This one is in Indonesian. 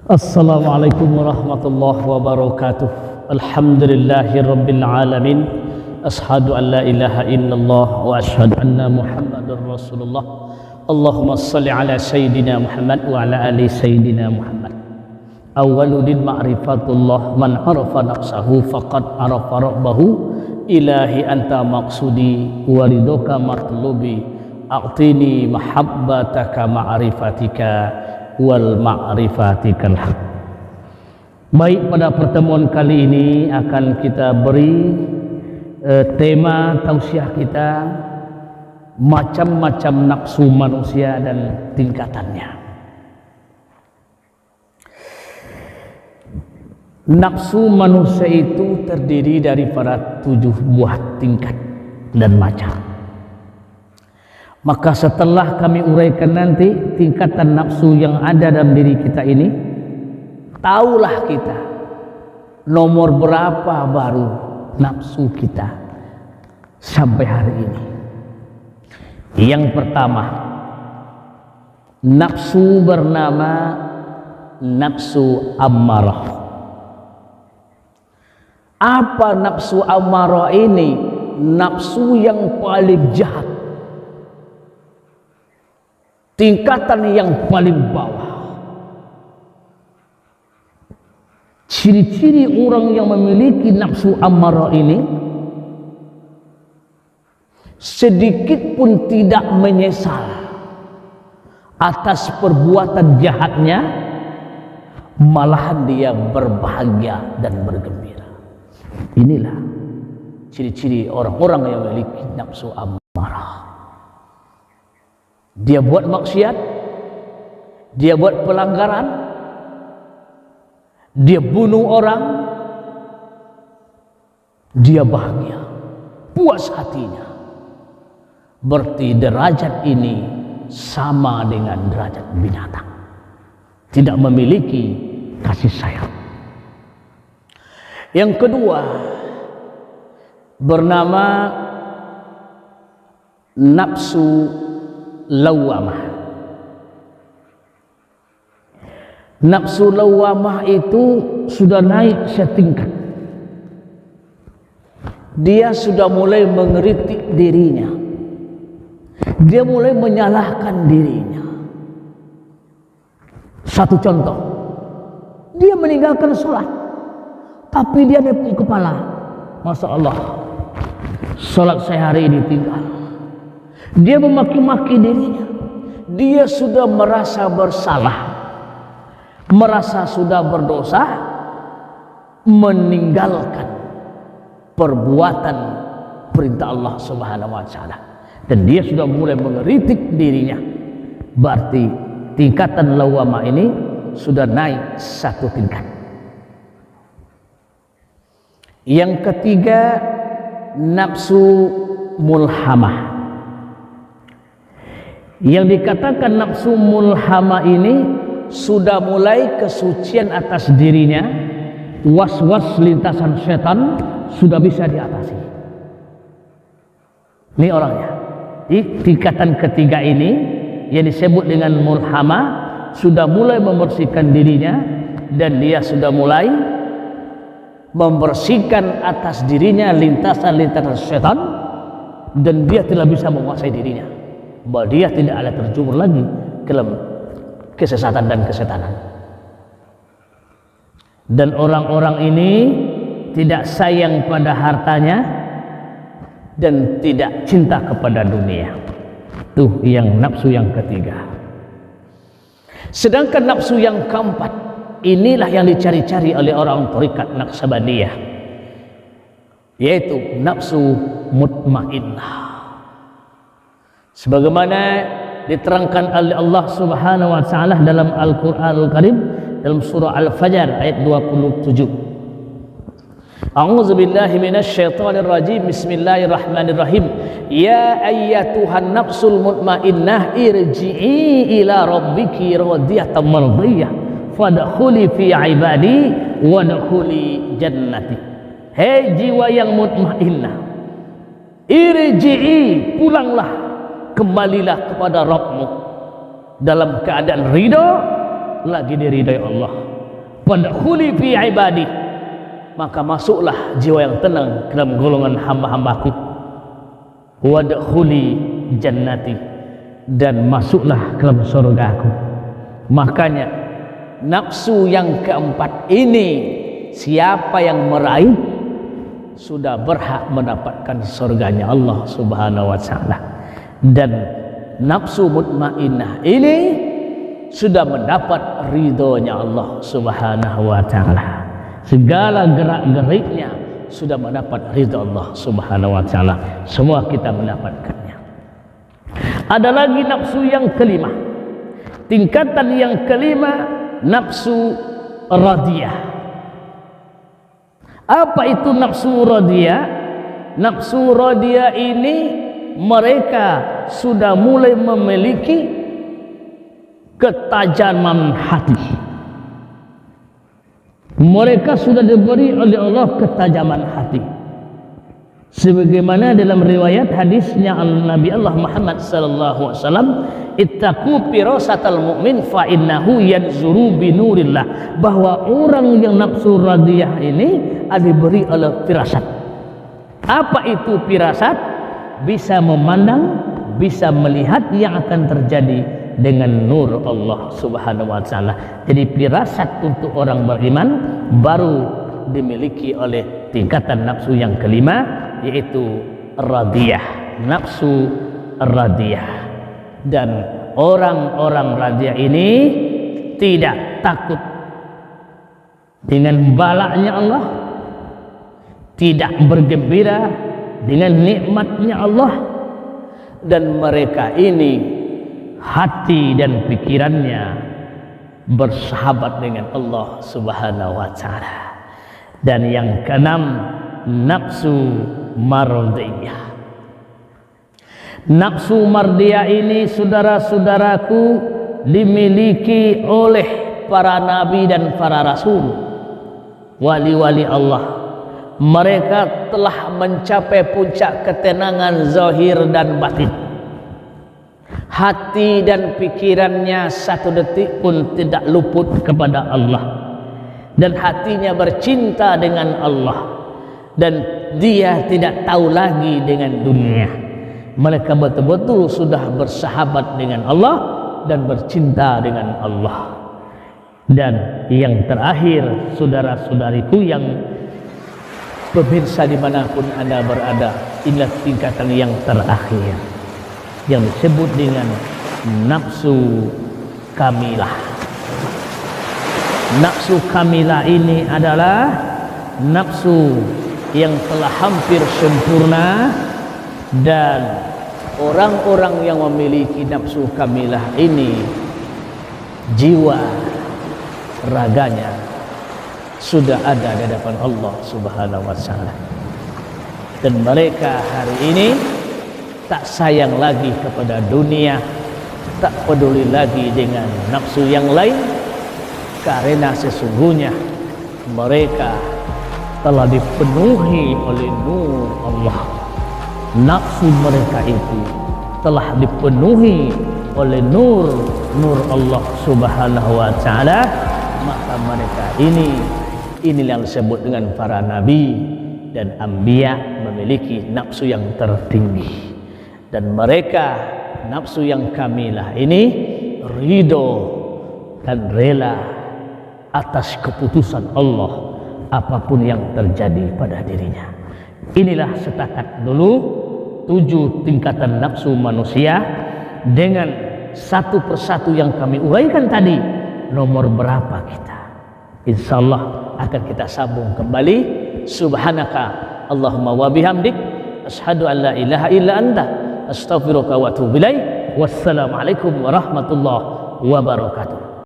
Assalamualaikum warahmatullahi wabarakatuh. Alhamdulillahi rabbil alamin. Ashhadu an la ilaha illallah wa ashhadu anna Muhammadar Rasulullah. Allahumma salli ala sayyidina Muhammad wa ala ali sayyidina Muhammad. Awwaludin ma'rifatullah, man arafa nafsahu faqad arafa rabbahu. Ilahi anta maqsudi wa ridhoka matlubi. A'tini mahabbataka ma'rifatika wal ma'rifatikal haq. Baik, pada pertemuan kali ini akan kita beri tema tausiah kita, macam-macam nafsu manusia dan tingkatannya. Nafsu manusia itu terdiri daripada 7 buah tingkat dan macam. Maka setelah kami uraikan nanti tingkatan nafsu yang ada dalam diri kita ini, taulah kita nomor berapa baru nafsu kita sampai hari ini. Yang pertama, nafsu bernama nafsu ammarah. Apa nafsu ammarah ini? Nafsu yang paling jahat, tingkatan yang paling bawah. Ciri-ciri orang yang memiliki nafsu ammarah ini, sedikit pun tidak menyesal atas perbuatan jahatnya, malahan dia berbahagia dan bergembira. Inilah ciri-ciri orang-orang yang memiliki nafsu ammarah. Dia buat maksiat, dia buat pelanggaran, dia bunuh orang, dia bahagia, puas hatinya. Berarti derajat ini sama dengan derajat binatang, tidak memiliki kasih sayang. Yang kedua bernama nafsu lawamah. Nafsu lawamah itu sudah naik setingkat. Dia sudah mulai mengkritik dirinya, dia mulai menyalahkan dirinya. Satu contoh, dia meninggalkan sholat, tapi dia nepuk kepala. Masya Allah, sholat saya hari ini tinggal. Dia memaki-maki dirinya. Dia sudah merasa bersalah, merasa sudah berdosa, meninggalkan perbuatan perintah Allah Subhanahu wa taala, dan dia sudah mulai mengkritik dirinya. Berarti tingkatan lawamah ini sudah naik satu tingkat. Yang ketiga, nafsu mulhamah. Yang dikatakan nafsu mulhamah ini sudah mulai kesucian atas dirinya, was-was lintasan setan sudah bisa diatasi. Ini orangnya. Di tingkatan ketiga ini yang disebut dengan mulhamah sudah mulai membersihkan dirinya, dan dia sudah mulai membersihkan atas dirinya lintasan-lintasan setan, dan dia tidak bisa menguasai dirinya, bahwa dia tidak ada terjumur lagi ke dalam kesesatan dan kesetanan. Dan orang-orang ini tidak sayang pada hartanya dan tidak cinta kepada dunia. Tuh yang nafsu yang ketiga. Sedangkan nafsu yang keempat, inilah yang dicari-cari oleh orang thariqat Naqsabandiyah, yaitu nafsu mutmainnah. Sebagaimana diterangkan oleh Allah Subhanahu wa taala dalam Al-Qur'anul Karim dalam surah Al-Fajr ayat 27. A'udzu billahi minasyaitonir rajim. Bismillahirrahmanirrahim. Ya ayyatuhan nafsul mutmainnah irji'i ila rabbiki radiyatan mardiyah fadkhuli fi ibadi wadkhuli jannati. Hei jiwa yang mutmainnah, irji'i, pulanglah, kembalilah kepada Rabbmu dalam keadaan ridho, lagi diridai Allah. fadkhuli fi ibadi, maka masuklah jiwa yang tenang ke dalam golongan hamba-hambaku. Wadkhuli jannati, dan masuklah ke dalam surgaku. Makanya nafsu yang keempat ini, siapa yang meraih sudah berhak mendapatkan surganya Allah Subhanahu wa taala. Dan nafsu mutmainnah ini sudah mendapat ridhonya Allah Subhanahu wa taala. Segala gerak-geriknya sudah mendapat ridho Allah Subhanahu wa taala. Semua kita mendapatkannya. Ada lagi nafsu yang kelima. Tingkatan yang kelima, nafsu radiyah. Apa itu nafsu radiyah? Nafsu radiyah ini mereka sudah mulai memiliki ketajaman hati. Mereka sudah diberi oleh Allah ketajaman hati. Sebagaimana dalam riwayat hadisnya Nabi Allah Muhammad sallallahu alaihi wasallam, ittaqu firasatal mu'min fa innahu yanzuru bi nurillah, bahwa orang yang nafsu radiyah ini diberi oleh firasat. Apa itu firasat? Bisa memandang, bisa melihat yang akan terjadi dengan nur Allah Subhanahu wa taala. Jadi firasat untuk orang beriman baru dimiliki oleh tingkatan nafsu yang kelima, yaitu radiyah, nafsu radiyah. Dan orang-orang radiyah ini tidak takut dengan balaknya Allah, tidak bergembira dengan nikmatnya Allah, dan mereka ini hati dan pikirannya bersahabat dengan Allah Subhanahu wa taala. Dan yang keenam, nafsu mardiyah. Nafsu mardiyah ini, saudara-saudaraku, dimiliki oleh para nabi dan para rasul, wali-wali Allah. Mereka telah mencapai puncak ketenangan zahir dan batin. Hati dan pikirannya satu detik pun tidak luput kepada Allah, dan hatinya bercinta dengan Allah, dan dia tidak tahu lagi dengan dunia. Mereka betul-betul sudah bersahabat dengan Allah dan bercinta dengan Allah. Dan yang terakhir, saudara-saudariku yang pemirsa dimanapun Anda berada, inilah tingkatan yang terakhir yang disebut dengan nafsu kamilah. Nafsu kamilah ini adalah nafsu yang telah hampir sempurna, dan orang-orang yang memiliki nafsu kamilah ini jiwa raganya sudah ada di hadapan Allah Subhanahu wa taala. Dan mereka hari ini tak sayang lagi kepada dunia, tak peduli lagi dengan nafsu yang lain, karena sesungguhnya mereka telah dipenuhi oleh nur Allah. Nafsu mereka itu telah dipenuhi oleh nur Allah Subhanahu wa taala. Maka mereka inilah yang disebut dengan para nabi dan anbiya, memiliki nafsu yang tertinggi. Dan mereka nafsu yang kamilah ini ridho dan rela atas keputusan Allah apapun yang terjadi pada dirinya. Inilah setakat dulu 7 tingkatan nafsu manusia. Dengan satu persatu yang kami uraikan tadi, nomor berapa kita? Insyaallah akan kita sambung kembali. Subhanaka Allahumma wa bihamdik, asyhadu an la ilaha illa anta, astaghfiruka wa atubu ilaik. Wassalamualaikum warahmatullahi wabarakatuh.